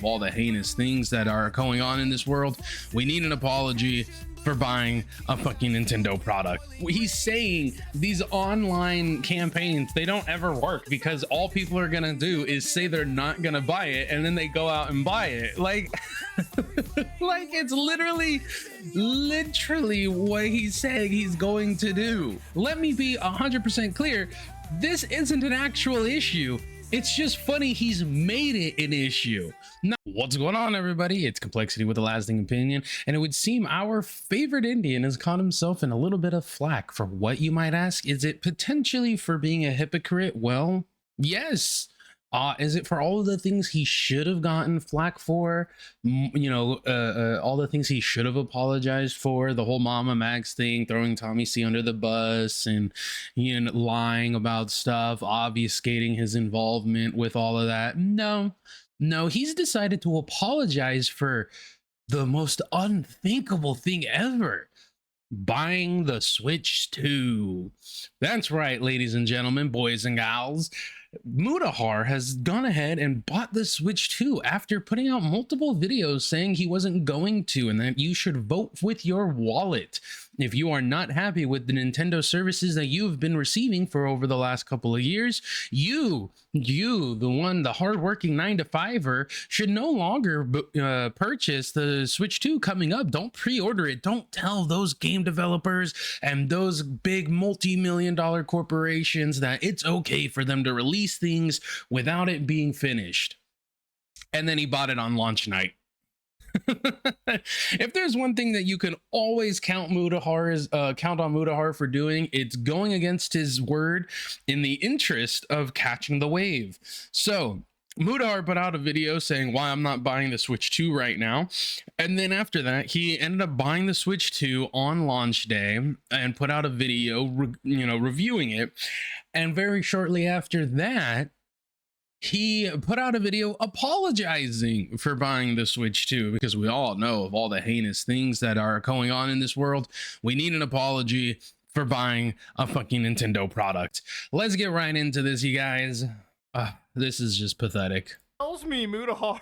of all the heinous things that are going on in this world, we need an apology for buying a fucking Nintendo product. He's saying these online campaigns, they don't ever work because all people are gonna do is say they're not gonna buy it and then they go out and buy it. Like like it's literally what he's saying he's going to do. Let me be 100% clear, this isn't an actual issue. It's just funny he's made it an issue. Now, what's going on, everybody? It's Kmplxity with a lasting opinion, and it would seem our favorite Indian has caught himself in a little bit of flack. For what, you might ask? Is it potentially for being a hypocrite? Well, yes. Is it for all of the things he should have gotten flack for? You know, all the things he should have apologized for, the whole Mama Max thing, throwing Tommy C under the bus, and you know, lying about stuff, obfuscating his involvement with all of that. No, he's decided to apologize for the most unthinkable thing ever. Buying the Switch 2. That's right, ladies and gentlemen, boys and gals. Mutahar has gone ahead and bought the Switch 2 after putting out multiple videos saying he wasn't going to, and that you should vote with your wallet. If you are not happy with the Nintendo services that you've been receiving for over the last couple of years, you, the hardworking 9-to-5er, should no longer purchase the Switch 2 coming up. Don't pre-order it. Don't tell those game developers and those big multi-million-dollar corporations that it's okay for them to release things without it being finished. And then he bought it on launch night. If there's one thing that you can always count on Mutahar for doing, it's going against his word in the interest of catching the wave. So Mutahar put out a video saying why I'm not buying the Switch 2 right now, and then after that he ended up buying the Switch 2 on launch day and put out a video reviewing it. And very shortly after that, he put out a video apologizing for buying the Switch 2, because we all know of all the heinous things that are going on in this world. We need an apology for buying a fucking Nintendo product. Let's get right into this, you guys. This is just pathetic. Tells me Mutahar.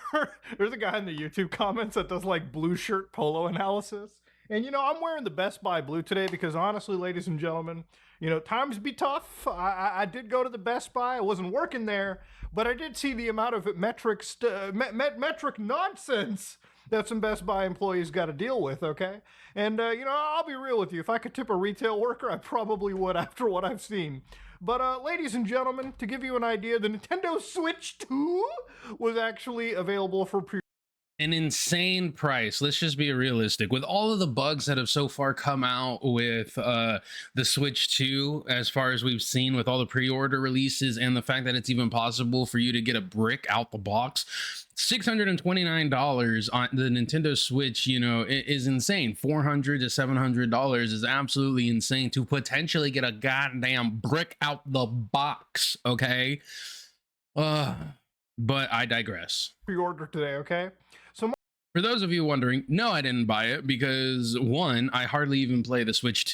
There's a guy in the YouTube comments that does like blue shirt polo analysis. And, you know, I'm wearing the Best Buy blue today because honestly, ladies and gentlemen, you know, times be tough. I did go to the Best Buy. I wasn't working there, but I did see the amount of metric nonsense that some Best Buy employees got to deal with, okay? And, you know, I'll be real with you. If I could tip a retail worker, I probably would after what I've seen. But, ladies and gentlemen, to give you an idea, the Nintendo Switch 2 was actually available for pre- An insane price. Let's just be realistic. With all of the bugs that have so far come out with the Switch 2, as far as we've seen with all the pre-order releases, and the fact that it's even possible for you to get a brick out the box, $629 on the Nintendo Switch, you know, is insane. $400 to $700 is absolutely insane to potentially get a goddamn brick out the box, okay? But I digress. Pre-order today, okay? So for those of you wondering, no, I didn't buy it because, one, I hardly even play the Switch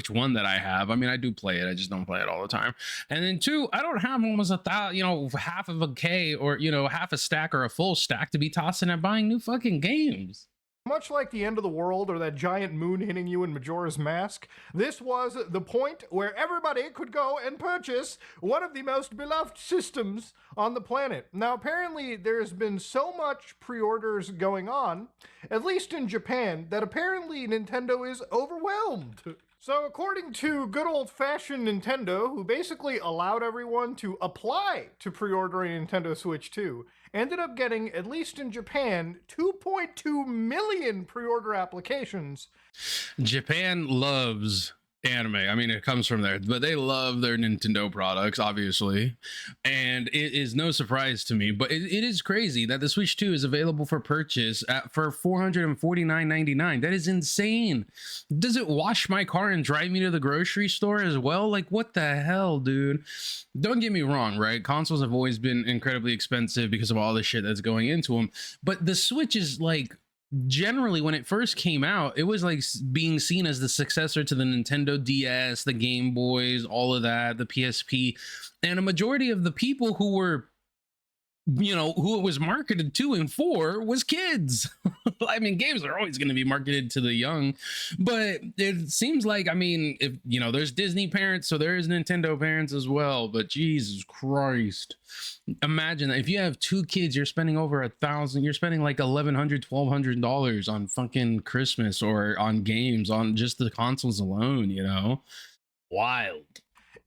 1 that I have. I mean, I do play it, I just don't play it all the time. And then two, I don't have almost half of a K, or, you know, half a stack or a full stack to be tossing at buying new fucking games. much like the end of the world or that giant moon hitting you in Majora's Mask, this was the point where everybody could go and purchase one of the most beloved systems on the planet. Now, apparently, there's been so much pre-orders going on, at least in Japan, that apparently Nintendo is overwhelmed. So according to good old-fashioned Nintendo, who basically allowed everyone to apply to pre-ordering Nintendo Switch 2, ended up getting, at least in Japan, 2.2 million pre-order applications. Japan loves anime. I mean, it comes from there, but they love their Nintendo products, obviously, and it is no surprise to me. But it is crazy that the Switch 2 is available for purchase for $449.99. That is insane. Does it wash my car and drive me to the grocery store as well? Like, what the hell, dude? Don't get me wrong, right? Consoles have always been incredibly expensive because of all the shit that's going into them, but the Switch is like, generally, when it first came out, it was like being seen as the successor to the Nintendo DS, the Game Boys, all of that, the PSP. And a majority of the people who were you know, who it was marketed to and for was kids. I mean, games are always going to be marketed to the young, but it seems like, I mean, if you know, there's Disney parents, so there is Nintendo parents as well. But Jesus Christ, imagine that if you have two kids, you're spending over $1,000, you're spending like $1,100, $1,200 on fucking Christmas or on games, on just the consoles alone, you know? Wild.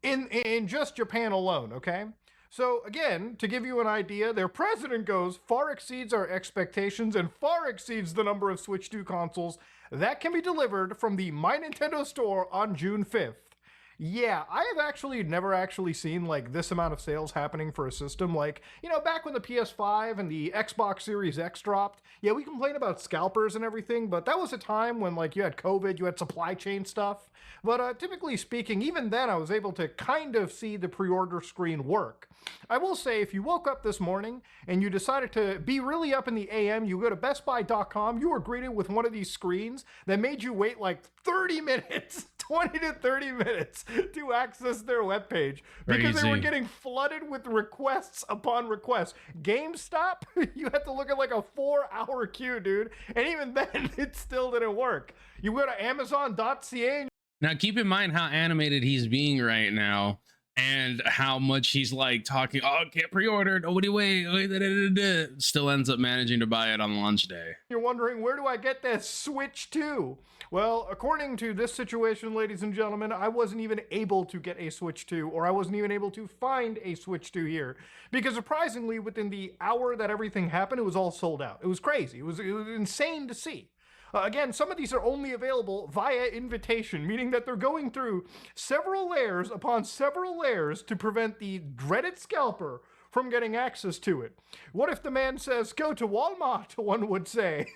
In just Japan alone, okay? So again, to give you an idea, their president goes, far exceeds our expectations and far exceeds the number of Switch 2 consoles that can be delivered from the My Nintendo store on June 5th. Yeah, I have actually never actually seen like this amount of sales happening for a system. Like, you know, back when the PS5 and the Xbox Series X dropped, yeah, we complained about scalpers and everything, but that was a time when like you had COVID, you had supply chain stuff. But typically speaking, even then I was able to kind of see the pre-order screen work. I will say, if you woke up this morning and you decided to be really up in the AM, you go to bestbuy.com, you were greeted with one of these screens that made you wait like 30 minutes, 20 to 30 minutes to access their webpage because they were getting flooded with requests upon requests. GameStop, you had to look at like a 4-hour queue, dude. And even then, it still didn't work. You go to Amazon.ca. Now, keep in mind how animated he's being right now and how much he's like talking, oh, can't pre-order, nobody wait, still ends up managing to buy it on launch day. You're wondering, where do I get that Switch 2? Well, according to this situation, ladies and gentlemen, I wasn't even able to get a Switch 2, or I wasn't even able to find a Switch 2 here. Because surprisingly, within the hour that everything happened, it was all sold out. It was crazy. It was insane to see. Again, some of these are only available via invitation, meaning that they're going through several layers upon several layers to prevent the dreaded scalper from getting access to it. What if the man says, go to Walmart, one would say?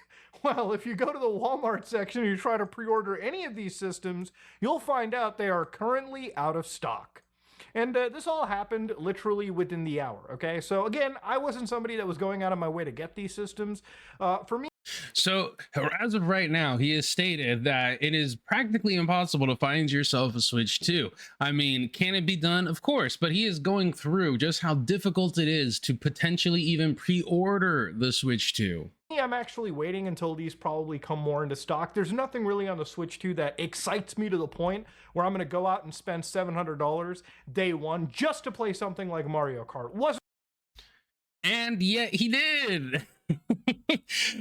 Well, if you go to the Walmart section and you try to pre-order any of these systems, you'll find out they are currently out of stock. And this all happened literally within the hour, okay? So again, I wasn't somebody that was going out of my way to get these systems. For me, so as of right now, he has stated that it is practically impossible to find yourself a Switch 2. I mean, can it be done? Of course, but he is going through just how difficult it is to potentially even pre-order the Switch 2. I'm actually waiting until these probably come more into stock. There's nothing really on the Switch 2 that excites me to the point where I'm going to go out and spend $700 day one just to play something like Mario Kart. And yet he did.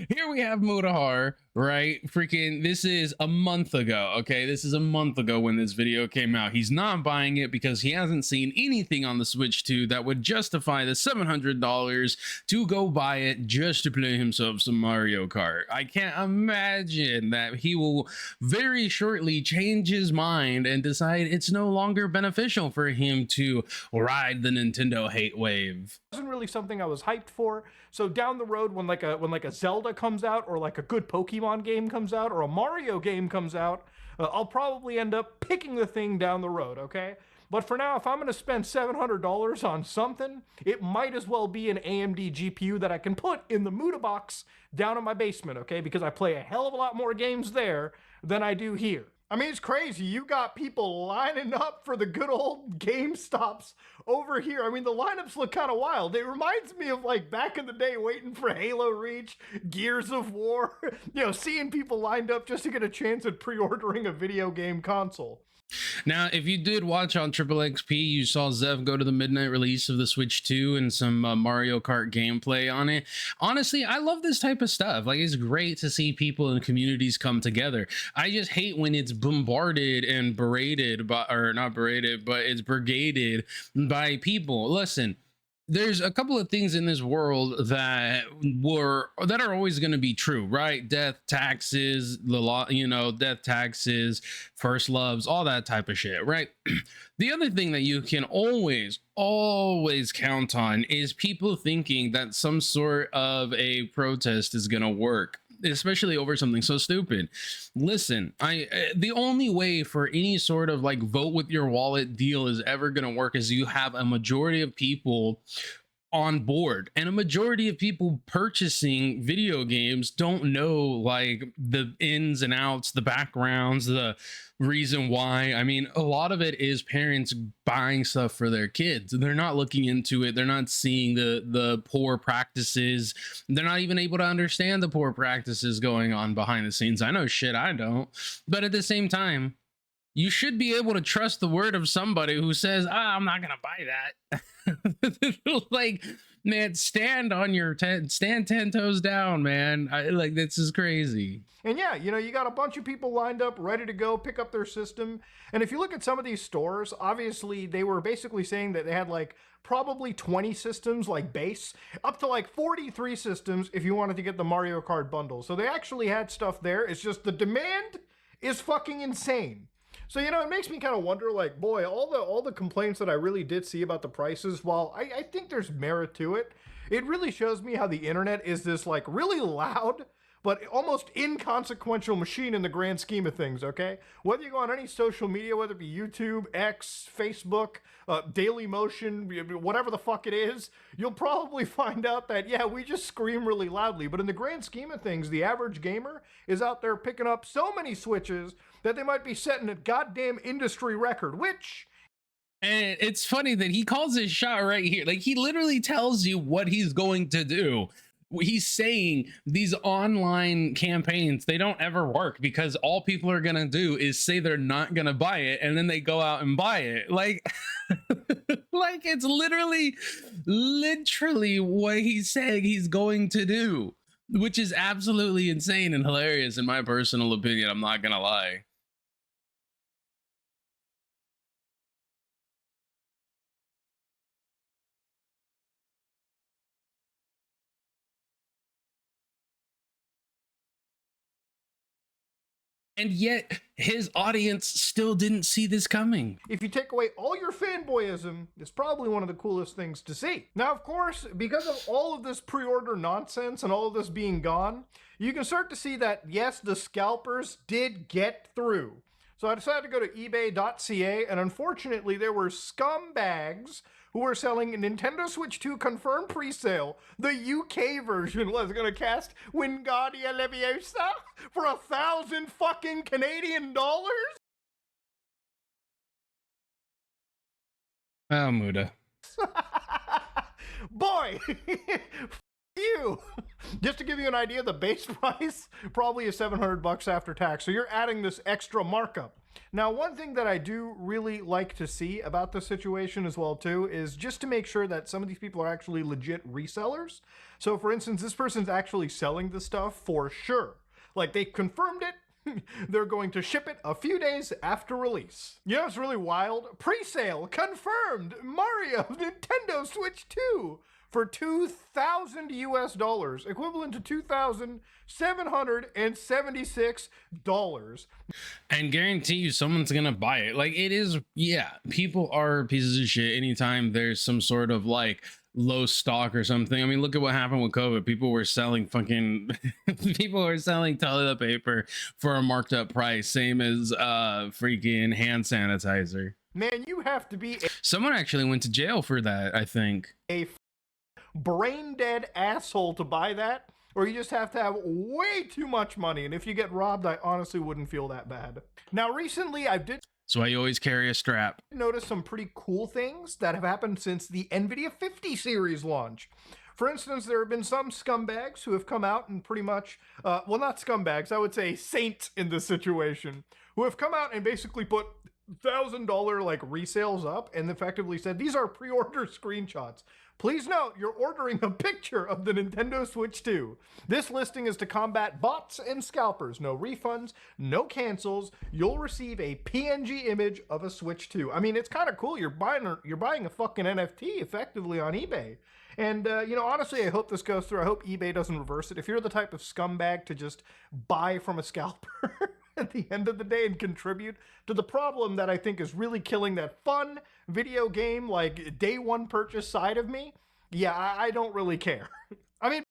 Here we have Mutahar, right? Freaking, this is a month ago, okay? This is a month ago when this video came out. He's not buying it because he hasn't seen anything on the Switch 2 that would justify the $700 to go buy it just to play himself some Mario Kart. I can't imagine that he will very shortly change his mind and decide it's no longer beneficial for him to ride the Nintendo hate wave. Wasn't really something I was hyped for. So down the road, when like a Zelda comes out, or like a good Pokemon game comes out, or a Mario game comes out, I'll probably end up picking the thing down the road, okay? But for now, if I'm going to spend $700 on something, it might as well be an AMD GPU that I can put in the Muta box down in my basement, okay? Because I play a hell of a lot more games there than I do here. I mean, it's crazy. You got people lining up for the good old GameStops over here. I mean, the lineups look kind of wild. It reminds me of like back in the day waiting for Halo Reach, Gears of War, you know, seeing people lined up just to get a chance at pre-ordering a video game console. Now, if you did watch on Kmplxity, you saw Zeph go to the midnight release of the Switch 2 and some Mario Kart gameplay on it. Honestly, I love this type of stuff. Like, it's great to see people and communities come together. I just hate when it's bombarded and berated by, or not berated, but it's brigaded by people. Listen, there's a couple of things in this world that are always going to be true, right? Death, taxes, the law, you know, death, taxes, first loves, all that type of shit, right? The other thing that you can always count on is people thinking that some sort of a protest is going to work, especially over something so stupid. Listen, the only way for any sort of like vote with your wallet deal is ever going to work is you have a majority of people on board, and a majority of people purchasing video games don't know like the ins and outs, the backgrounds, the reason why. I mean, a lot of it is parents buying stuff for their kids. They're not looking into it. They're not seeing the poor practices. They're not even able to understand the poor practices going on behind the scenes. I know shit I don't. But at the same time, you should be able to trust the word of somebody who says, I'm not gonna buy that. Like, man, stand 10 toes down, man. Like, this is crazy. And yeah, you know, you got a bunch of people lined up, ready to go pick up their system. And if you look at some of these stores, obviously they were basically saying that they had like probably 20 systems, like base, up to like 43 systems if you wanted to get the Mario Kart bundle. So they actually had stuff there. It's just the demand is fucking insane. So, you know, it makes me kind of wonder, like, boy, all the complaints that I really did see about the prices, while I think there's merit to it, it really shows me how the internet is this, like, really loud, but almost inconsequential machine in the grand scheme of things, okay? Whether you go on any social media, whether it be YouTube, X, Facebook, Daily Motion, whatever the fuck it is, you'll probably find out that, yeah, we just scream really loudly. But in the grand scheme of things, the average gamer is out there picking up so many Switches that they might be setting a goddamn industry record, which... And it's funny that he calls his shot right here. Like, he literally tells you what he's going to do. He's saying these online campaigns, they don't ever work because all people are going to do is say they're not going to buy it, and then they go out and buy it. Like, like it's literally what he's saying he's going to do, which is absolutely insane and hilarious in my personal opinion. I'm not going to lie. And yet his audience still didn't see this coming. If you take away all your fanboyism, it's probably one of the coolest things to see. Now, of course, because of all of this pre-order nonsense and all of this being gone, you can start to see that, yes, the scalpers did get through. So I decided to go to ebay.ca, and unfortunately there were scumbags who were selling a Nintendo Switch 2 confirmed pre-sale. The UK version was gonna cast Wingardia Leviosa for 1,000 fucking Canadian dollars? Oh, Muta. Boy, you. Just to give you an idea, the base price probably is $700 after tax. So you're adding this extra markup. Now, one thing that I do really like to see about this situation as well, too, is just to make sure that some of these people are actually legit resellers. So, for instance, this person's actually selling the stuff for sure. Like, they confirmed it. They're going to ship it a few days after release. You know, it's really wild. Pre-sale confirmed. Mario Nintendo Switch 2 for $2,000 US dollars, equivalent to $2,776. And guarantee you someone's gonna buy it. Like, it is, yeah, people are pieces of shit anytime there's some sort of like low stock or something. I mean, look at what happened with COVID. People were selling fucking people were selling toilet paper for a marked up price, same as freaking hand sanitizer. Man, you have to be someone actually went to jail for that, I think. A brain dead asshole to buy that, or you just have to have way too much money. And if you get robbed, I honestly wouldn't feel that bad. Now, recently I did That's why you always carry a strap. notice some pretty cool things that have happened since the NVIDIA 50 series launch. For instance, there have been some scumbags who have come out and pretty much, well, not scumbags, I would say saints in this situation, who have come out and basically put $1,000 like resales up and effectively said, these are pre-order screenshots. Please note, you're ordering a picture of the Nintendo Switch 2. This listing is to combat bots and scalpers. No refunds, no cancels. You'll receive a PNG image of a Switch 2. I mean, it's kind of cool. You're buying a fucking NFT effectively on eBay. And, you know, honestly, I hope this goes through. I hope eBay doesn't reverse it. If you're the type of scumbag to just buy from a scalper at the end of the day and contribute to the problem that I think is really killing that fun video game, like day one purchase side of me, yeah, I don't really care. I mean,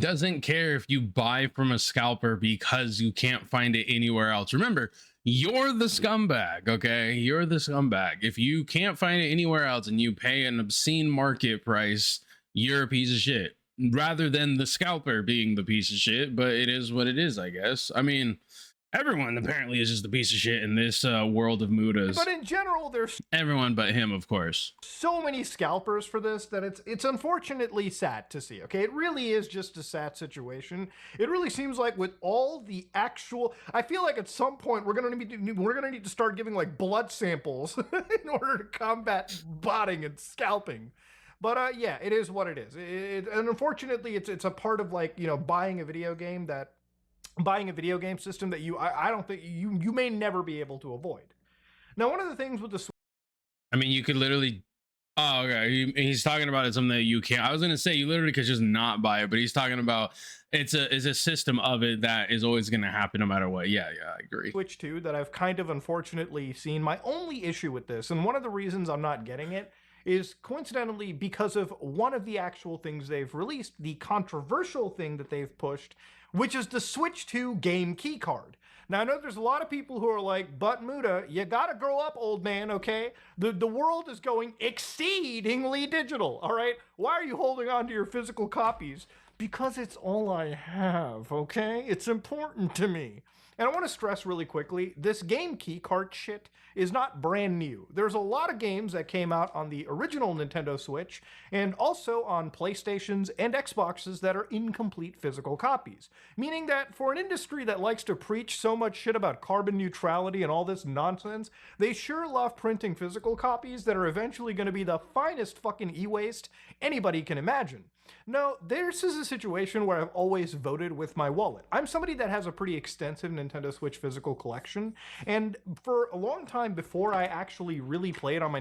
doesn't care if you buy from a scalper because you can't find it anywhere else. Remember, you're the scumbag, okay? You're the scumbag. If you can't find it anywhere else and you pay an obscene market price you're a piece of shit, rather than the scalper being the piece of shit. But it is what it is, I guess. I mean, everyone apparently is just a piece of shit in this world of mutas. But in general, there's Everyone but him, of course. so many scalpers for this that it's unfortunately sad to see. Okay, it really is just a sad situation. It really seems like with all the actual, I feel like at some point we're gonna need to start giving like blood samples in order to combat botting and scalping. But yeah, it is what it is. And unfortunately, it's a part of, like, you know, buying a video game system that I don't think you may never be able to avoid. Now, one of the things with the I mean, you could literally. Oh, okay. He's talking about it, something that you can't. I was gonna say you literally could just not buy it, but he's talking about it's a system of it that is always gonna happen no matter what. Yeah, I agree. Switch 2 that I've kind of unfortunately seen. My only issue with this, and one of the reasons I'm not getting it, is coincidentally because of one of the actual things they've released, the controversial thing that they've pushed, which is the Switch 2 game key card. Now, I know there's a lot of people who are like, but Muta, you gotta grow up, old man, okay? The world is going exceedingly digital, all right? Why are you holding on to your physical copies? Because it's all I have, okay? It's important to me. And I want to stress really quickly, this game key card shit is not brand new. There's a lot of games that came out on the original Nintendo Switch and also on PlayStations and Xboxes that are incomplete physical copies. Meaning that for an industry that likes to preach so much shit about carbon neutrality and all this nonsense, they sure love printing physical copies that are eventually going to be the finest fucking e-waste anybody can imagine. No, this is a situation where I've always voted with my wallet. I'm somebody that has a pretty extensive Nintendo Switch physical collection, and for a long time before I actually really played on my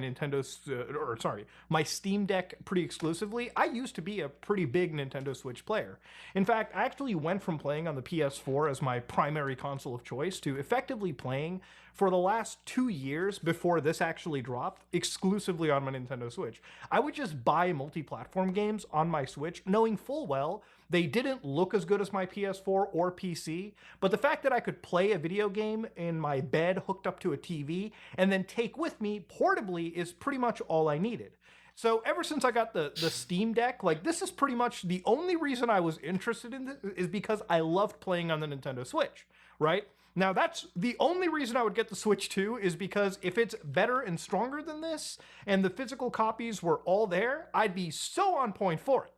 my Steam Deck pretty exclusively, I used to be a pretty big Nintendo Switch player. In fact, I actually went from playing on the PS4 as my primary console of choice to effectively playing for the last 2 years before this actually dropped, exclusively on my Nintendo Switch. I would just buy multi-platform games on my Switch, knowing full well they didn't look as good as my PS4 or PC, but the fact that I could play a video game in my bed hooked up to a TV and then take with me portably is pretty much all I needed. So ever since I got the Steam Deck, like, this is pretty much the only reason I was interested in this, is because I loved playing on the Nintendo Switch, right? Now, that's the only reason I would get the Switch 2, is because if it's better and stronger than this, and the physical copies were all there, I'd be so on point for it.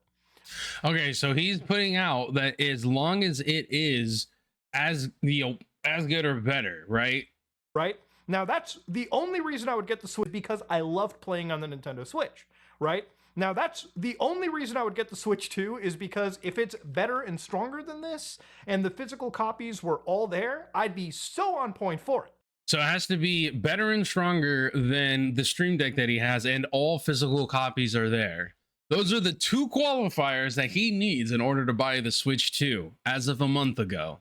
Okay, so he's putting out that as long as it is as good or better, right? Right? Now, that's the only reason I would get the Switch, because I loved playing on the Nintendo Switch, right? Now, that's the only reason I would get the Switch 2, is because if it's better and stronger than this, and the physical copies were all there, I'd be so on point for it. So it has to be better and stronger than the Stream Deck that he has, and all physical copies are there. Those are the two qualifiers that he needs in order to buy the Switch 2 as of a month ago.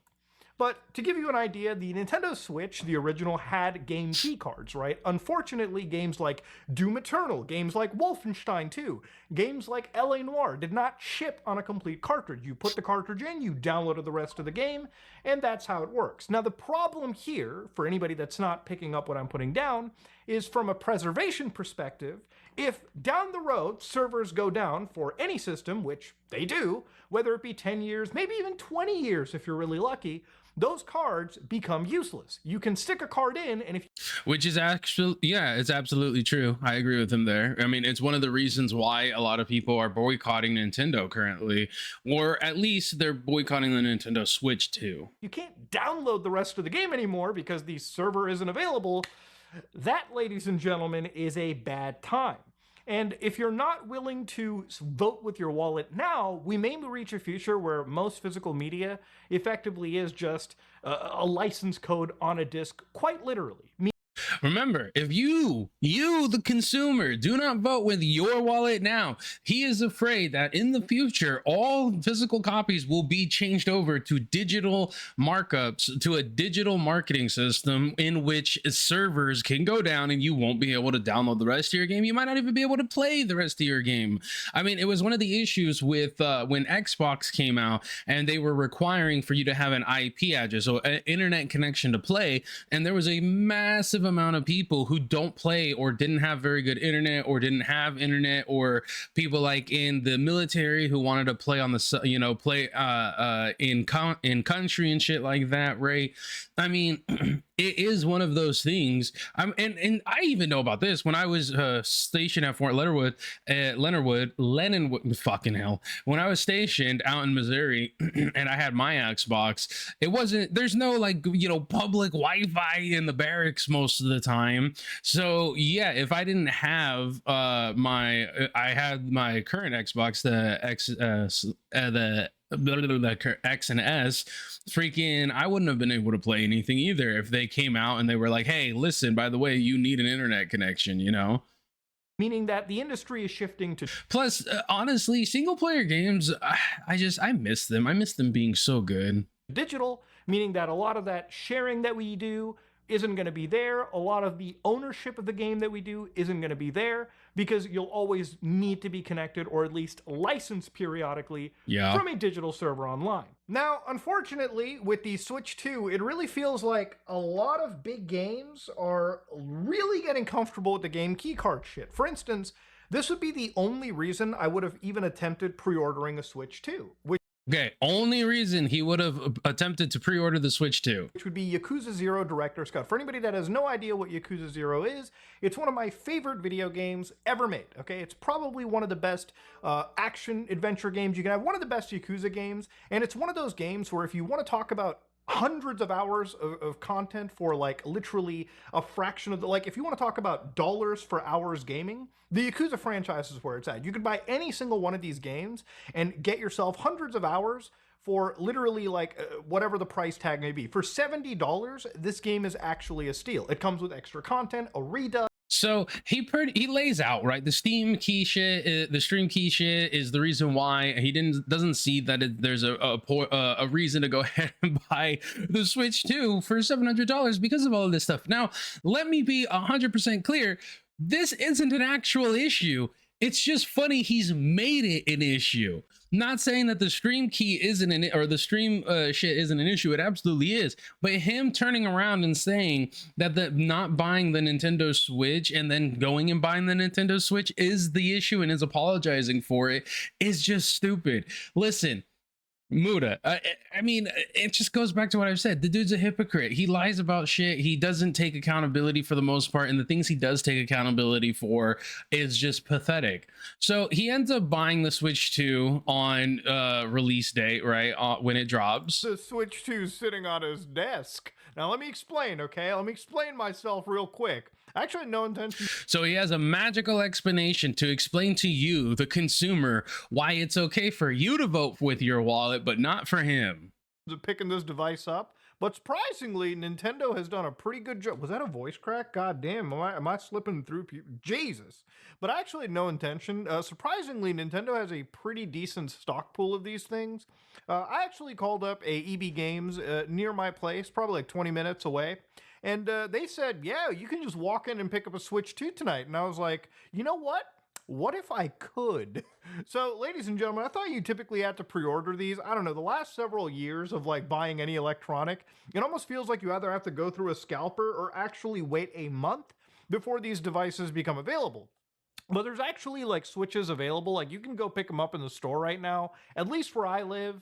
But to give you an idea, the Nintendo Switch, the original, had game key cards, right? Unfortunately, games like Doom Eternal, games like Wolfenstein 2, games like L.A. Noire did not ship on a complete cartridge. You put the cartridge in, you downloaded the rest of the game, and that's how it works. Now, the problem here, for anybody that's not picking up what I'm putting down, is from a preservation perspective, if down the road servers go down for any system, which they do, whether it be 10 years, maybe even 20 years if you're really lucky, those cards become useless. You can stick a card in, and if which is actually, yeah, it's absolutely true. I agree with him there. I mean, it's one of the reasons why a lot of people are boycotting Nintendo currently, or at least they're boycotting the Nintendo Switch too. You can't download the rest of the game anymore because the server isn't available. That, ladies and gentlemen, is a bad time. And if you're not willing to vote with your wallet now, we may reach a future where most physical media effectively is just a license code on a disc, quite literally. Remember, if you, the consumer, do not vote with your wallet now, he is afraid that in the future, all physical copies will be changed over to digital markups, to a digital marketing system in which servers can go down and you won't be able to download the rest of your game. You might not even be able to play the rest of your game. I mean, it was one of the issues with when Xbox came out and they were requiring for you to have an IP address, so an internet connection to play, and there was a massive amount amount of people who don't play or didn't have very good internet or didn't have internet, or people like in the military who wanted to play on the, you know, play in country and shit like that, right? I mean, it is one of those things. And I even know about this when I was stationed at Fort Leonardwood, fucking hell. When I was stationed out in Missouri and I had my Xbox, there's no, like, you know, public Wi-Fi in the barracks most of the time. So yeah, if I didn't have I had my current Xbox, the X and S, freaking, I wouldn't have been able to play anything either if they came out and they were like, hey, listen, by the way, you need an internet connection, you know? Meaning that the industry is shifting to... Plus, honestly, single player games, I miss them. I miss them being so good. Digital, meaning that a lot of that sharing that we do isn't going to be there. A lot of the ownership of the game that we do isn't going to be there, because you'll always need to be connected, or at least licensed periodically, from a digital server online. Now, unfortunately, with the Switch 2, it really feels like a lot of big games are really getting comfortable with the game keycard shit. For instance, this would be the only reason I would have even attempted pre-ordering a Switch 2, Okay, only reason he would have attempted to pre-order the Switch 2. Which would be Yakuza 0 Director's Cut. For anybody that has no idea what Yakuza 0 is, it's one of my favorite video games ever made, okay? It's probably one of the best action-adventure games you can have, one of the best Yakuza games, and it's one of those games where if you want to talk about hundreds of hours of content for, like, literally a fraction of the, like, if you want to talk about dollars for hours gaming, the Yakuza franchise is where it's at. You could buy any single one of these games and get yourself hundreds of hours for literally, like, whatever the price tag may be. For $70, this game is actually a steal. It comes with extra content, a redux. So he lays out, right, the Steam key shit, the stream key shit is the reason why he doesn't see that there's a reason to go ahead and buy the Switch 2 for $700 because of all of this stuff. Now, let me be 100% clear. This isn't an actual issue. It's just funny he's made it an issue. Not saying that the stream key isn't or the stream shit isn't an issue. It absolutely is. But him turning around and saying that not buying the Nintendo Switch and then going and buying the Nintendo Switch is the issue and is apologizing for it is just stupid. Listen, Muta, I mean, it just goes back to what I've said. The dude's a hypocrite. He lies about shit. He doesn't take accountability for the most part, and the things he does take accountability for is just pathetic. So he ends up buying the Switch 2 on release date, right, when it drops. The Switch 2's sitting on his desk. Now let me explain, okay? Let me explain myself real quick. Actually, no intention. So he has a magical explanation to explain to you, the consumer, why it's okay for you to vote with your wallet, but not for him. Picking this device up, but surprisingly, Nintendo has done a pretty good job. Was that a voice crack? God damn, am I slipping through people? Jesus. But actually, no intention. Surprisingly, Nintendo has a pretty decent stock pool of these things. I actually called up a EB Games near my place, probably like 20 minutes away. And they said, yeah, you can just walk in and pick up a Switch 2 tonight. And I was like, you know what? What if I could? So, ladies and gentlemen, I thought you typically had to pre-order these. I don't know, the last several years of, like, buying any electronic, it almost feels like you either have to go through a scalper or actually wait a month before these devices become available. But there's actually, like, Switches available. Like, you can go pick them up in the store right now, at least where I live.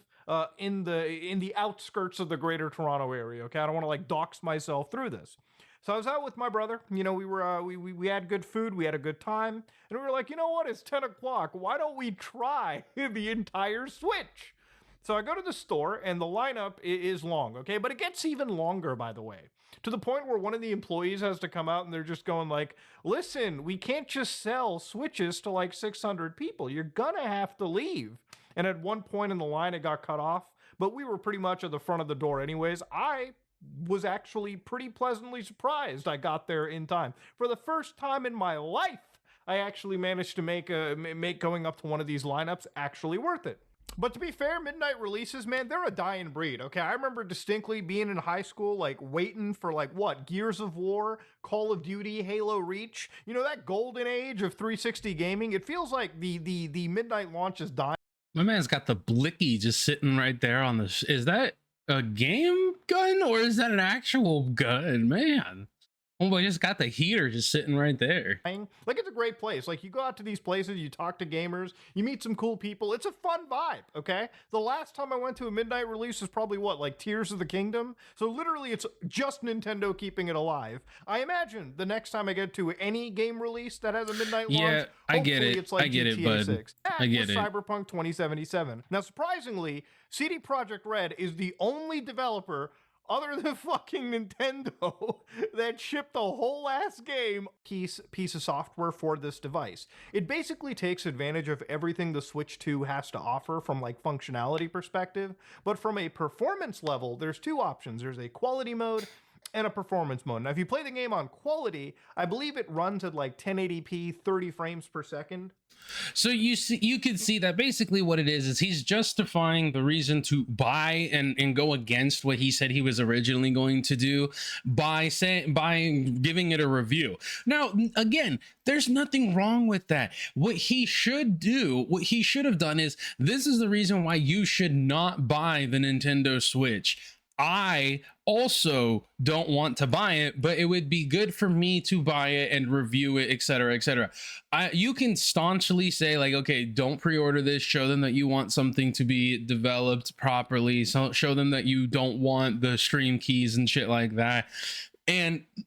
In the outskirts of the greater Toronto area, okay? I don't want to, like, dox myself through this. So I was out with my brother. You know, we had good food, we had a good time, and we were like, you know what? It's 10 o'clock. Why don't we try the entire Switch? So I go to the store, and the lineup is long, okay? But it gets even longer, by the way, to the point where one of the employees has to come out, and they're just going like, listen, we can't just sell Switches to like 600 people. You're gonna have to leave. And at one point in the line, it got cut off, but we were pretty much at the front of the door anyways. I was actually pretty pleasantly surprised I got there in time. For the first time in my life, I actually managed to make going up to one of these lineups actually worth it. But to be fair, midnight releases, man, they're a dying breed, okay? I remember distinctly being in high school, like, waiting for, like, what? Gears of War, Call of Duty, Halo Reach. You know, that golden age of 360 gaming? It feels like the midnight launch is dying. My man's got the blicky just sitting right there on the... Is that a game gun or is that an actual gun? Man. Oh, I just got the heater just sitting right there. Like, it's a great place. Like, you go out to these places, you talk to gamers, you meet some cool people. It's a fun vibe, okay? The last time I went to a midnight release was probably what, like Tears of the Kingdom? So literally it's just Nintendo keeping it alive. I imagine the next time I get to any game release that has a midnight launch, I get it. it's like I get GTA it, bud. 6. I get it. Cyberpunk 2077. Now, surprisingly, CD Projekt Red is the only developer other than fucking Nintendo that shipped a whole ass game piece of software for this device. It basically takes advantage of everything the Switch 2 has to offer from like functionality perspective, but from a performance level, there's two options. There's a quality mode and a performance mode. Now, if you play the game on quality, I believe it runs at like 1080p, 30 frames per second. So you can see that basically what it is he's justifying the reason to buy and go against what he said he was originally going to do by giving it a review. Now, again, there's nothing wrong with that. What he should have done is, this is the reason why you should not buy the Nintendo Switch. I also don't want to buy it, but it would be good for me to buy it and review it, etc., etc. You can staunchly say like, okay, don't pre-order this. Show them that you want something to be developed properly. So show them that you don't want the stream keys and shit like that.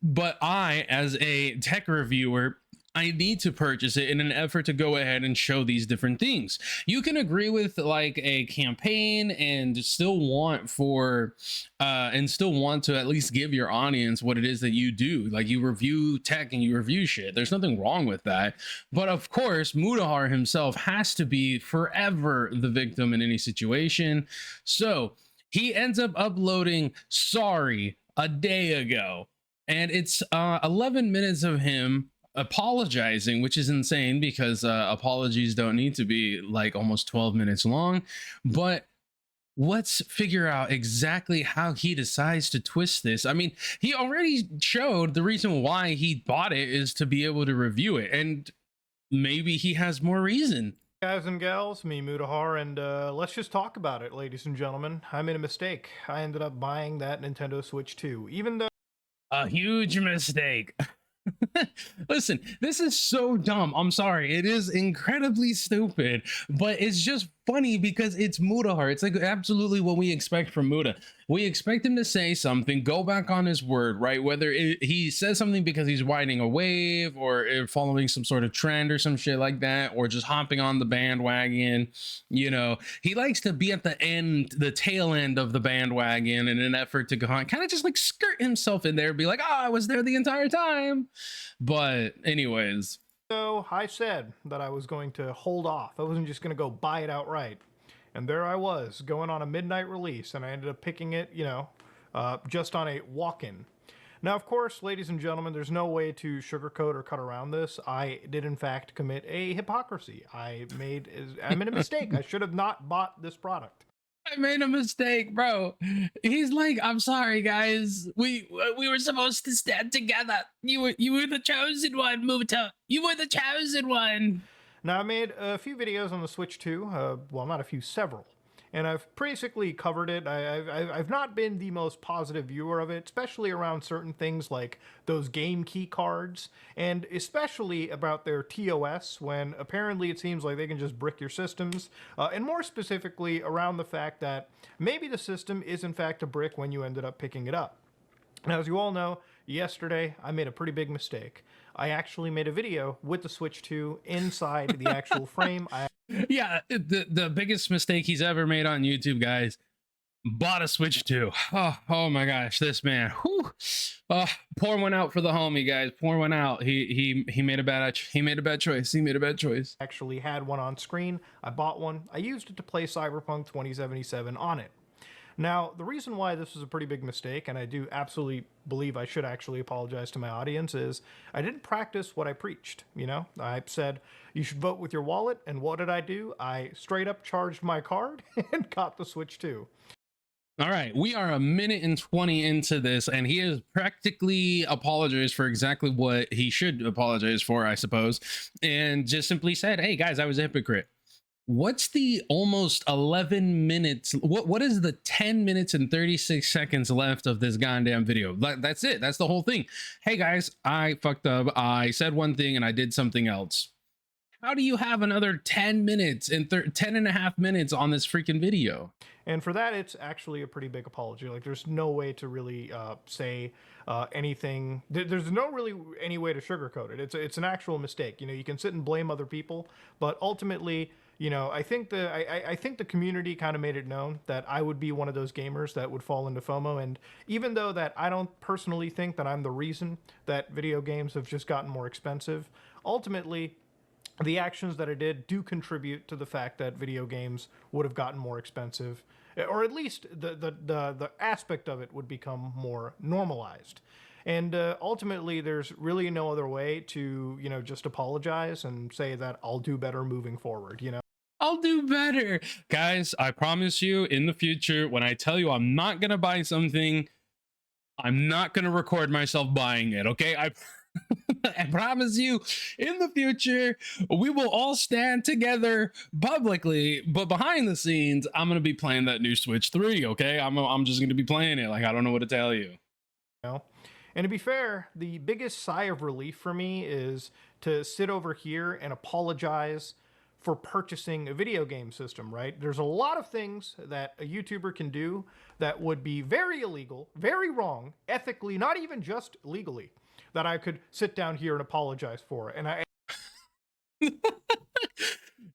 But I, as a tech reviewer, I need to purchase it in an effort to go ahead and show these different things. You can agree with like a campaign and still want to at least give your audience what it is that you do. Like, you review tech and you review shit. There's nothing wrong with that. But of course, Mutahar himself has to be forever the victim in any situation. So he ends up uploading "Sorry" a day ago, and it's 11 minutes of him apologizing, which is insane because apologies don't need to be like almost 12 minutes long. But let's figure out exactly how he decides to twist this. I mean, he already showed the reason why he bought it is to be able to review it, and maybe he has more reason. Guys and gals, me Mutahar, and let's just talk about it, ladies and gentlemen. I made a mistake. I ended up buying that Nintendo Switch 2, even though a huge mistake. Listen, this is so dumb. I'm sorry. It is incredibly stupid, but it's just funny because it's Mutahar. It's like absolutely what we expect from Muta. We expect him to say something, go back on his word, right? Whether he says something because he's riding a wave or following some sort of trend or some shit like that, or just hopping on the bandwagon. You know, he likes to be at the tail end of the bandwagon in an effort to kind of just like skirt himself in there, be like, oh, I was there the entire time. But anyways. So I said that I was going to hold off. I wasn't just going to go buy it outright. And there I was, going on a midnight release, and I ended up picking it, just on a walk-in. Now, of course, ladies and gentlemen, there's no way to sugarcoat or cut around this. I did, in fact, commit a hypocrisy. I made a mistake. I should have not bought this product. I made a mistake, bro. He's like, I'm sorry, guys. We were supposed to stand together. You were the chosen one, Muta. You were the chosen one. Now, I made a few videos on the Switch 2. Well, not a few, several. And I've basically covered it. I've not been the most positive viewer of it, especially around certain things like those game key cards, and especially about their TOS, when apparently it seems like they can just brick your systems, and more specifically around the fact that maybe the system is in fact a brick when you ended up picking it up. Now, as you all know, yesterday I made a pretty big mistake. I actually made a video with the Switch 2 inside the actual frame. Yeah, the biggest mistake he's ever made on YouTube, guys. Bought a Switch 2. Oh my gosh, this man. Whew. Pour one out for the homie, guys. Pour one out. He made a bad choice. He made a bad choice. Actually had one on screen. I bought one. I used it to play Cyberpunk 2077 on it. Now, the reason why this was a pretty big mistake, and I do absolutely believe I should actually apologize to my audience, is I didn't practice what I preached. I said you should vote with your wallet, and what did I do? I straight up charged my card and got the Switch 2. All right, we are 1:20 into this, and he has practically apologized for exactly what he should apologize for, I suppose, and just simply said, hey guys, I was a hypocrite. what's the almost 11 minutes? What is the 10 minutes and 36 seconds left of this goddamn video? That's it. That's the whole thing. Hey guys, I fucked up. I said one thing and I did something else. How do you have another 10 minutes and 10 and a half minutes on this freaking video? And for that, it's actually a pretty big apology. Like, there's no way to really say anything. There's no really any way to sugarcoat it. It's an actual mistake. You know, you can sit and blame other people, but ultimately, you know, I think the community kind of made it known that I would be one of those gamers that would fall into FOMO. And even though that I don't personally think that I'm the reason that video games have just gotten more expensive, ultimately, the actions that I did do contribute to the fact that video games would have gotten more expensive, or at least the aspect of it would become more normalized. And ultimately, there's really no other way to, you know, just apologize and say that I'll do better moving forward, you know? I'll do better. Guys, I promise you in the future, when I tell you I'm not going to buy something, I'm not going to record myself buying it, okay? I promise you in the future, we will all stand together publicly, but behind the scenes, I'm going to be playing that new Switch 3, okay? I'm just going to be playing it. Like, I don't know what to tell you. Know? And to be fair, the biggest sigh of relief for me is to sit over here and apologize for purchasing a video game system, right? There's a lot of things that a YouTuber can do that would be very illegal, very wrong, ethically, not even just legally, that I could sit down here and apologize for. And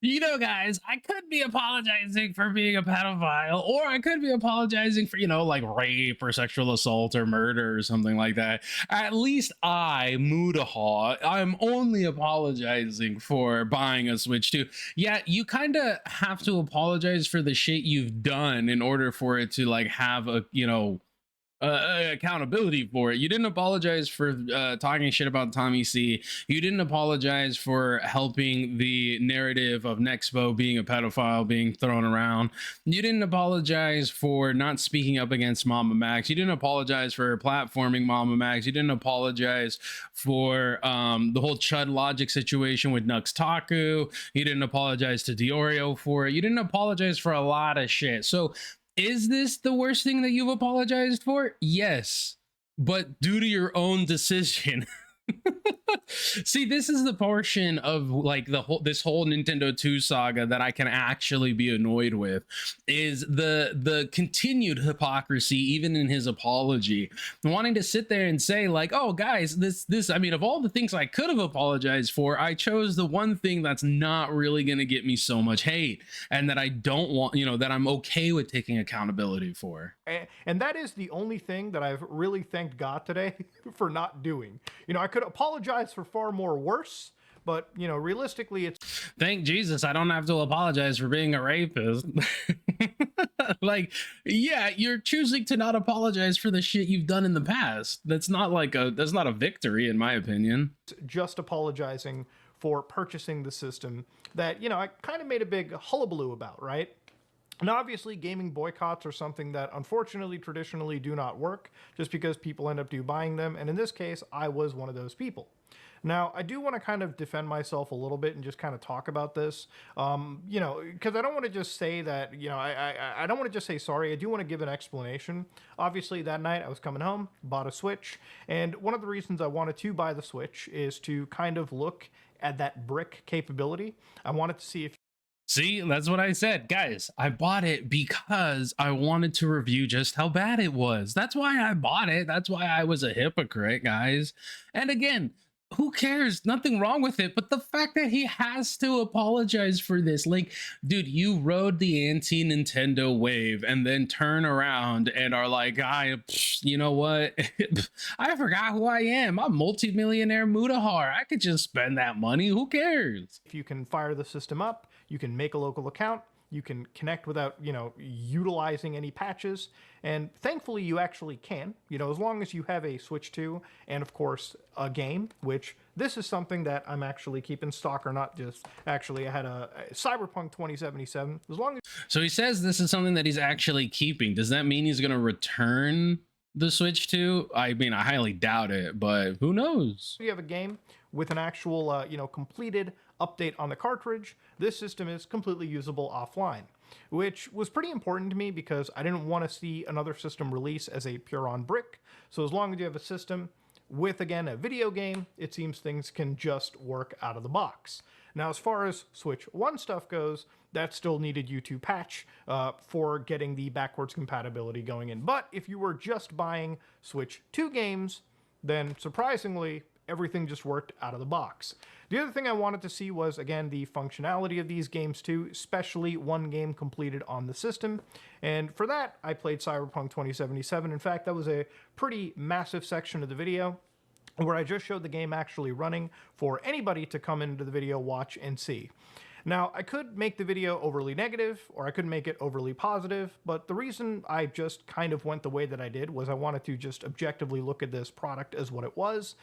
You know, guys, I could be apologizing for being a pedophile, or I could be apologizing for, you know, like rape or sexual assault or murder or something like that. At least I, Mutahar, I'm only apologizing for buying a Switch 2. Yeah, you kind of have to apologize for the shit you've done in order for it to, like, have a, you know, accountability for it. You didn't apologize for talking shit about Tommy C. You didn't apologize for helping the narrative of Nexpo being a pedophile being thrown around. You didn't apologize for not speaking up against Mama Max. You didn't apologize for platforming Mama Max. You didn't apologize for the whole Chud Logic situation with Nux Taku. You didn't apologize to Diorio for it. You didn't apologize for a lot of shit. So is this the worst thing that you've apologized for? Yes, but due to your own decision. See, this is the portion of like this whole Nintendo 2 saga that I can actually be annoyed with, is the continued hypocrisy even in his apology, wanting to sit there and say like, oh guys, this I mean, of all the things I could have apologized for, I chose the one thing that's not really going to get me so much hate and that I don't want, you know, that I'm okay with taking accountability for. And that is the only thing that I've really thanked God today for not doing. You know, I could apologize for far more worse, but, you know, realistically, it's... Thank Jesus I don't have to apologize for being a rapist. Like, yeah, you're choosing to not apologize for the shit you've done in the past. That's not a victory, in my opinion. Just apologizing for purchasing the system that, you know, I kind of made a big hullabaloo about, right? And obviously, gaming boycotts are something that unfortunately traditionally do not work just because people end up buying them. And in this case, I was one of those people. Now, I do want to kind of defend myself a little bit and just kind of talk about this, you know, because I don't want to just say that, you know, I don't want to just say sorry. I do want to give an explanation. Obviously, that night I was coming home, bought a Switch. And one of the reasons I wanted to buy the Switch is to kind of look at that brick capability. I wanted to see if... See, that's what I said. Guys, I bought it because I wanted to review just how bad it was. That's why I bought it. That's why I was a hypocrite, guys. And again, who cares? Nothing wrong with it. But the fact that he has to apologize for this, like, dude, you rode the anti-Nintendo wave and then turn around and are like, you know what? I forgot who I am. I'm multimillionaire Mutahar. I could just spend that money. Who cares? If you can fire the system up, you can make a local account, you can connect without, you know, utilizing any patches. And thankfully you actually can, you know, as long as you have a Switch 2 and of course a game, which this is something that I'm actually keeping stock, or not just actually, I had a Cyberpunk 2077, as long as... So he says this is something that he's actually keeping. Does that mean he's going to return the Switch 2? I mean, I highly doubt it, but who knows? You have a game with an actual, you know, completed update on the cartridge, this system is completely usable offline, which was pretty important to me because I didn't want to see another system release as a pure on brick. So as long as you have a system with, again, a video game, it seems things can just work out of the box. Now, as far as Switch 1 stuff goes, that still needed you to patch for getting the backwards compatibility going in. But if you were just buying Switch 2 games, then surprisingly, everything just worked out of the box. The other thing I wanted to see was, again, the functionality of these games too, especially one game completed on the system. And for that, I played Cyberpunk 2077. In fact, that was a pretty massive section of the video where I just showed the game actually running for anybody to come into the video, watch, and see. Now, I could make the video overly negative, or I could make it overly positive, but the reason I just kind of went the way that I did was I wanted to just objectively look at this product as what it was.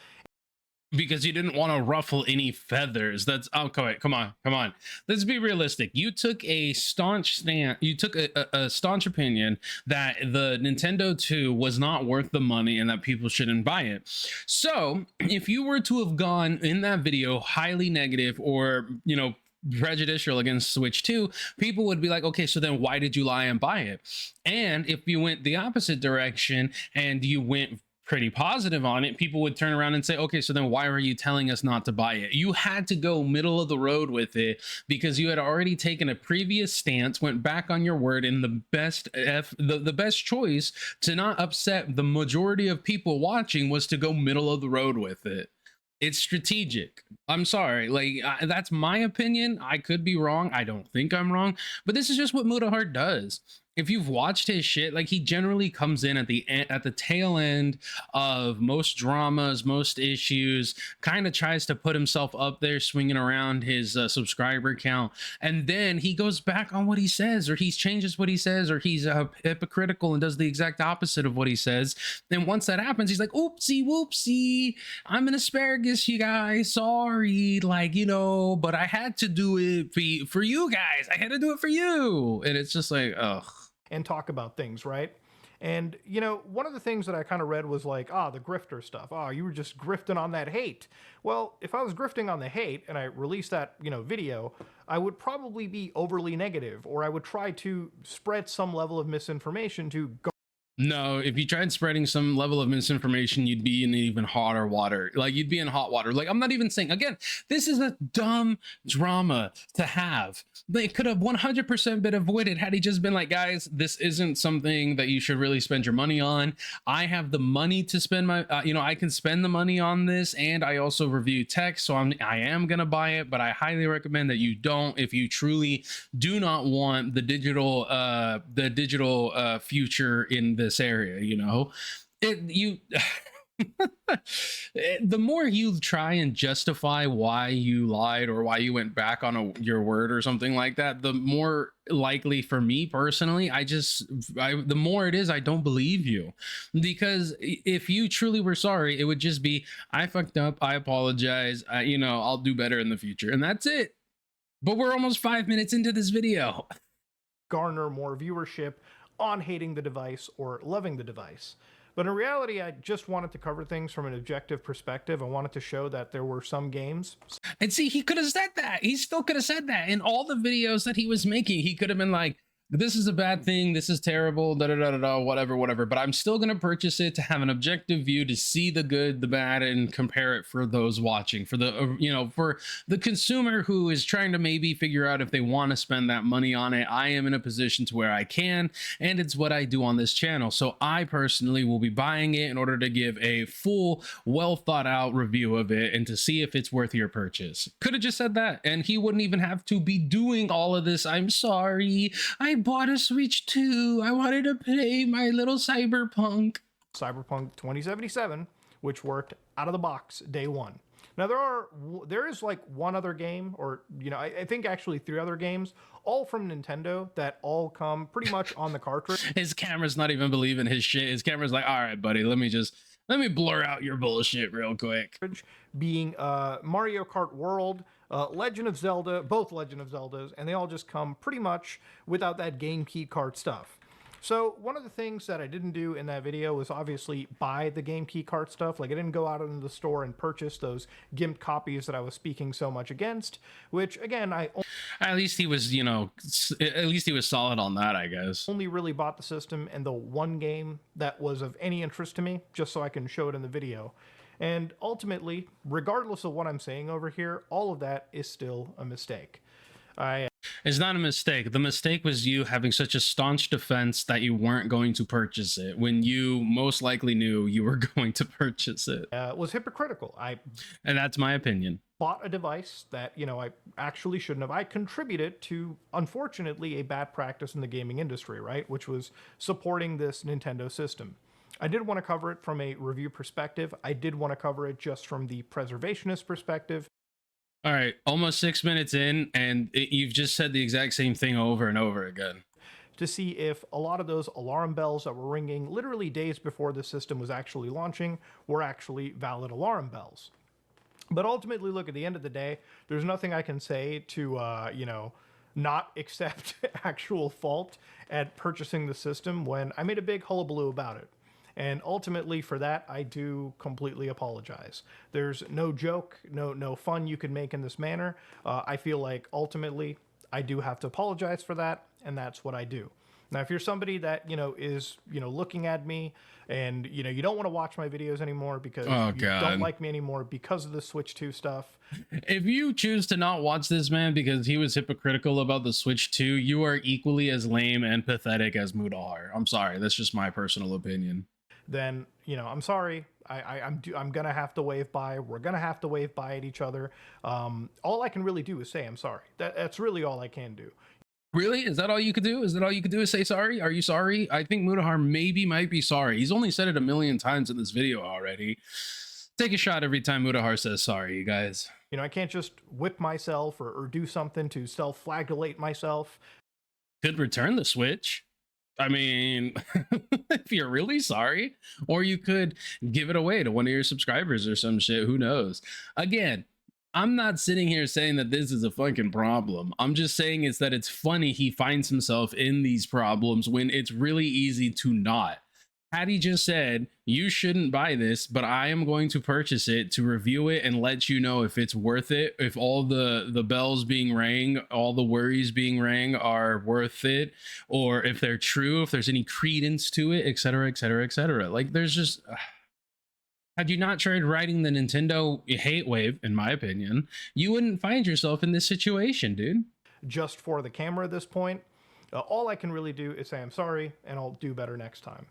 Because you didn't want to ruffle any feathers. That's okay. Come on. Let's be realistic. You took a staunch stand. You took a staunch opinion that the Nintendo 2 was not worth the money and that people shouldn't buy it. So if you were to have gone in that video highly negative or, you know, prejudicial against Switch 2, people would be like, okay, so then why did you lie and buy it? And if you went the opposite direction and you went pretty positive on it, people would turn around and say, okay, so then why were you telling us not to buy it? You had to go middle of the road with it because you had already taken a previous stance, went back on your word, and the best choice to not upset the majority of people watching was to go middle of the road with it. It's strategic. I'm sorry, like that's my opinion. I could be wrong. I don't think I'm wrong, but this is just what Mutahars does. If you've watched his shit, like he generally comes in at the tail end of most dramas, most issues, kind of tries to put himself up there, swinging around his subscriber count, and then he goes back on what he says, or he changes what he says, or he's hypocritical and does the exact opposite of what he says. And once that happens, he's like, oopsie whoopsie, I'm an asparagus, you guys, sorry, like, you know, but I had to do it for you guys. I had to do it for you. And it's just like, ugh. And talk about things, right? And, you know, one of the things that I kind of read was like, the grifter stuff. You were just grifting on that hate. Well, if I was grifting on the hate and I released that, you know, video, I would probably be overly negative, or I would try to spread some level of misinformation to go. No, if you tried spreading some level of misinformation, you'd be in even hotter water. Like, you'd be in hot water. Like, I'm not even saying, again, this is a dumb drama to have. They could have 100% been avoided had he just been like, guys, this isn't something that you should really spend your money on. I have the money to spend my, I can spend the money on this, and I also review tech, so I am gonna buy it, but I highly recommend that you don't if you truly do not want the digital future in this area. You know, the more you try and justify why you lied or why you went back on your word or something like that, the more likely for me personally, the more it is I don't believe you. Because if you truly were sorry, it would just be, I fucked up, I apologize, I'll do better in the future, and that's it. But we're almost 5 minutes into this video. Garner more viewership on hating the device or loving the device. But in reality, I just wanted to cover things from an objective perspective. I wanted to show that there were some games. And see, he could have said that. He still could have said that in all the videos that he was making. He could have been like, this is a bad thing, this is terrible, whatever, but I'm still gonna purchase it to have an objective view, to see the good, the bad, and compare it for those watching, for the for the consumer who is trying to maybe figure out if they want to spend that money on it. I am in a position to where I can, and it's what I do on this channel. So I personally will be buying it in order to give a full, well thought out review of it and to see if it's worth your purchase. Could have just said that, and he wouldn't even have to be doing all of this. I'm sorry, I bought a Switch 2. I wanted to play my little Cyberpunk 2077, which worked out of the box day one. Now there is like one other game, or I think actually 3 other games, all from Nintendo, that all come pretty much on the cartridge. His camera's not even believing his shit. His camera's like, all right, buddy, let me blur out your bullshit real quick. Being Mario Kart World, Legend of Zelda, both Legend of Zeldas, and they all just come pretty much without that game key card stuff. So one of the things that I didn't do in that video was obviously buy the game key card stuff. Like I didn't go out into the store and purchase those gimped copies that I was speaking so much against, which again, At least he was, you know, at least he was solid on that, I guess. only really bought the system and the one game that was of any interest to me, just so I can show it in the video. And ultimately, regardless of what I'm saying over here, all of that is still a mistake. It's not a mistake. The mistake was you having such a staunch defense that you weren't going to purchase it when you most likely knew you were going to purchase it. Was hypocritical. And that's my opinion. Bought a device that, you know, I actually shouldn't have. I contributed to, unfortunately, a bad practice in the gaming industry, right? Which was supporting this Nintendo system. I did want to cover it from a review perspective. I did want to cover it just from the preservationist perspective. All right, almost 6 minutes in, and you've just said the exact same thing over and over again. To see if a lot of those alarm bells that were ringing literally days before the system was actually launching were actually valid alarm bells. But ultimately, look, at the end of the day, there's nothing I can say to, you know, not accept actual fault at purchasing the system when I made a big hullabaloo about it. And ultimately, for that, I do completely apologize. There's no joke, no fun you can make in this manner. I feel like ultimately, I do have to apologize for that, and that's what I do. Now, if you're somebody that, you know, is, you know, looking at me and, you know, you don't want to watch my videos anymore because you don't like me anymore because of the Switch 2 stuff. If you choose to not watch this man because he was hypocritical about the Switch 2, you are equally as lame and pathetic as Mutahar. I'm sorry. That's just my personal opinion. Then, you know, I'm sorry. I'm going to have to wave by. We're going to have to wave by at each other. All I can really do is say I'm sorry. That's really all I can do. Really? Is that all you could do? Is that all you could do is say sorry? Are you sorry? I think Mutahar might be sorry. He's only said it a million times in this video already. Take a shot every time Mutahar says sorry, you guys. You know, I can't just whip myself or do something to self-flagellate myself. Could return the Switch. I mean, if you're really sorry, or you could give it away to one of your subscribers or some shit. Who knows? Again, I'm not sitting here saying that this is a fucking problem. I'm just saying it's that it's funny he finds himself in these problems when it's really easy to not. Had he just said, you shouldn't buy this, but I am going to purchase it to review it and let you know if it's worth it, if all the bells being rang, all the worries being rang are worth it, or if they're true, if there's any credence to it, etc., etc., etc. Like, there's just... Had you not tried riding the Nintendo hate wave, in my opinion, you wouldn't find yourself in this situation, dude. Just for the camera at this point, all I can really do is say I'm sorry, and I'll do better next time.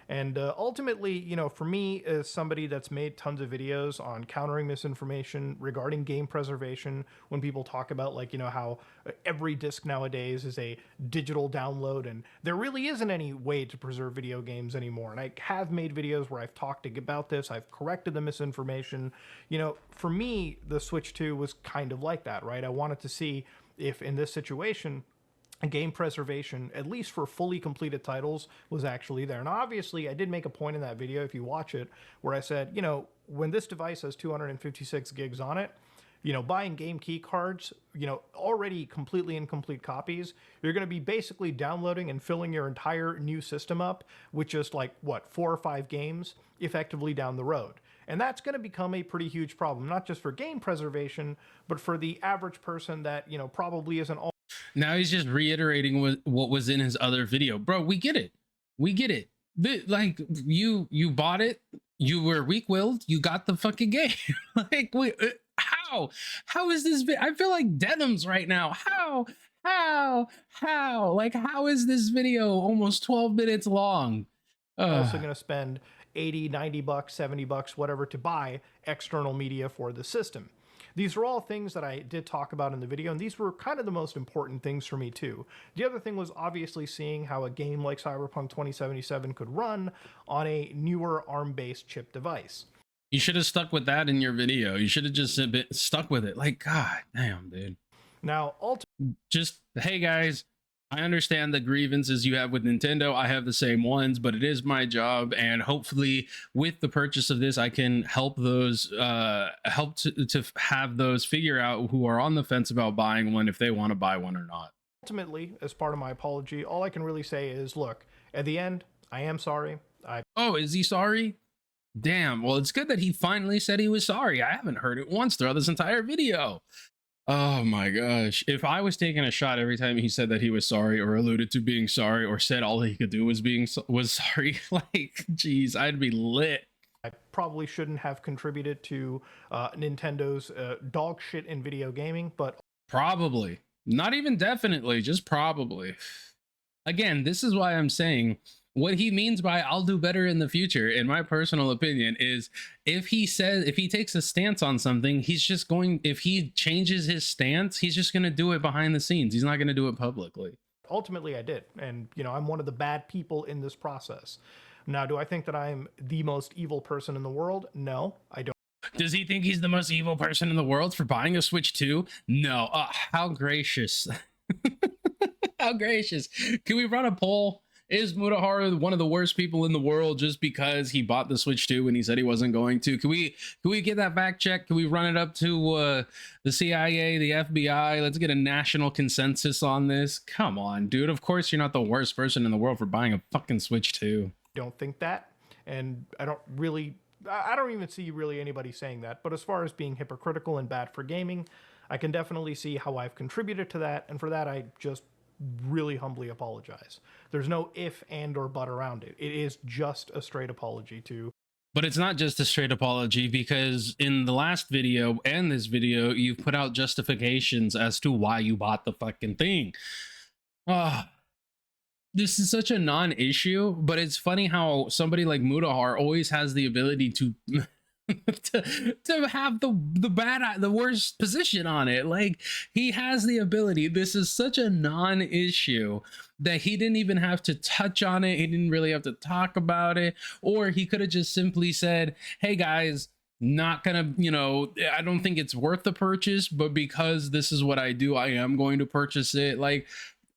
And ultimately, you know, for me, as somebody that's made tons of videos on countering misinformation regarding game preservation, when people talk about, like, you know, how every disc nowadays is a digital download and there really isn't any way to preserve video games anymore. And I have made videos where I've talked about this, I've corrected the misinformation. You know, for me, the Switch 2 was kind of like that, right? I wanted to see if in this situation, game preservation, at least for fully completed titles, was actually there. And obviously, I did make a point in that video, if you watch it, where I said, you know, when this device has 256 gigs on it, you know, buying game key cards, you know, already completely incomplete copies, you're going to be basically downloading and filling your entire new system up with just like, what, 4 or 5 games effectively down the road. And that's going to become a pretty huge problem, not just for game preservation, but for the average person that, you know, probably isn't all. Now he's just reiterating what was in his other video. Bro, we get it. We get it. Like, you bought it. You were weak-willed. You got the fucking game. Like, how is this? I feel like denims right now. How? Like, how is this video almost 12 minutes long? Also going to spend 80, 90 bucks, 70 bucks, whatever, to buy external media for the system. These are all things that I did talk about in the video, and these were kind of the most important things for me too. The other thing was obviously seeing how a game like Cyberpunk 2077 could run on a newer ARM-based chip device. You should have stuck with that in your video. You should have just stuck with it. Like, god damn, dude. Now, just, hey guys, I understand the grievances you have with Nintendo. I have the same ones, but it is my job, and hopefully with the purchase of this, I can help those to have those figure out who are on the fence about buying one, if they want to buy one or not. Ultimately, as part of my apology, all I can really say is, look, At the end, I am sorry. Oh, is he sorry? Damn. Well, it's good that he finally said he was sorry. I haven't heard it once throughout this entire video. Oh my gosh. If I was taking a shot every time he said that he was sorry or alluded to being sorry or said all he could do was sorry, like, geez, I'd be lit. I probably shouldn't have contributed to Nintendo's dog shit in video gaming, but probably. Not even definitely, just probably. Again, this is why I'm saying what he means by I'll do better in the future, in my personal opinion, is if he takes a stance on something, if he changes his stance, he's just going to do it behind the scenes. He's not going to do it publicly. Ultimately, I did. And, you know, I'm one of the bad people in this process. Now, do I think that I'm the most evil person in the world? No, I don't. Does he think he's the most evil person in the world for buying a Switch 2? No. How gracious. How gracious. Can we run a poll? Is Mutahar one of the worst people in the world just because he bought the Switch 2 when he said he wasn't going to? Can we get that fact check? Can we run it up to the CIA, the FBI? Let's get a national consensus on this. Come on, dude. Of course you're not the worst person in the world for buying a fucking Switch 2. Don't think that. And I don't even see really anybody saying that. But as far as being hypocritical and bad for gaming, I can definitely see how I've contributed to that. And for that, I just really humbly apologize. There's no if, and, or but around it. It is just a straight apology to. But it's not just a straight apology, because in the last video and this video, you've put out justifications as to why you bought the fucking thing. This is such a non-issue, but it's funny how somebody like Mutahar always has the ability to to have the worst position on it. Like, he has the ability. This is such a non-issue that he didn't even have to touch on it. He didn't really have to talk about it, or he could have just simply said, hey guys, not gonna, you know, I don't think it's worth the purchase, but because this is what I do, I am going to purchase it. Like,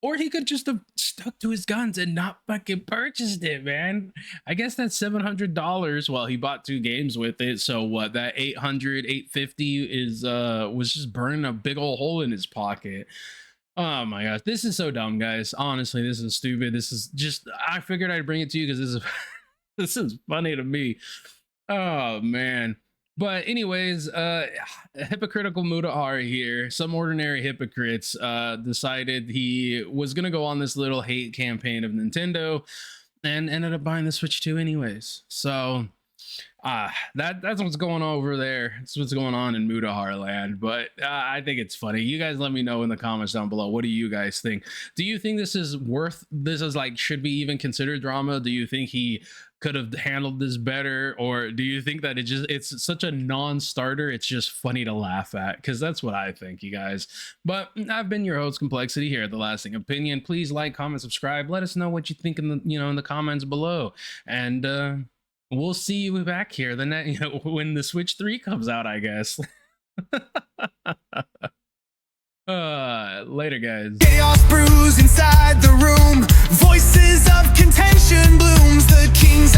or he could just have stuck to his guns and not fucking purchased it, man. I guess that's $700. Well, he bought 2 games with it. So what, that $850 is, was just burning a big old hole in his pocket. Oh my gosh. This is so dumb, guys. Honestly, this is stupid. This is just, I figured I'd bring it to you because this is funny to me. Oh man. But anyways, hypocritical Mutahar here, some ordinary hypocrites, decided he was going to go on this little hate campaign of Nintendo and ended up buying the Switch 2 anyways. So that's what's going on over there. That's what's going on in Mutahar land. But I think it's funny. You guys let me know in the comments down below. What do you guys think? Do you think this is like, should be even considered drama? Do you think he could have handled this better, or do you think that it's such a non-starter, it's just funny to laugh at? Because that's what I think, you guys. But I've been your host, Kmplxity, here at The Lasting Opinion. Please like, comment, subscribe. Let us know what you think in the comments below, and we'll see you back here when the Switch 3 comes out, I guess. Later, guys. Chaos brews inside the room. Voices of contention blooms. The king's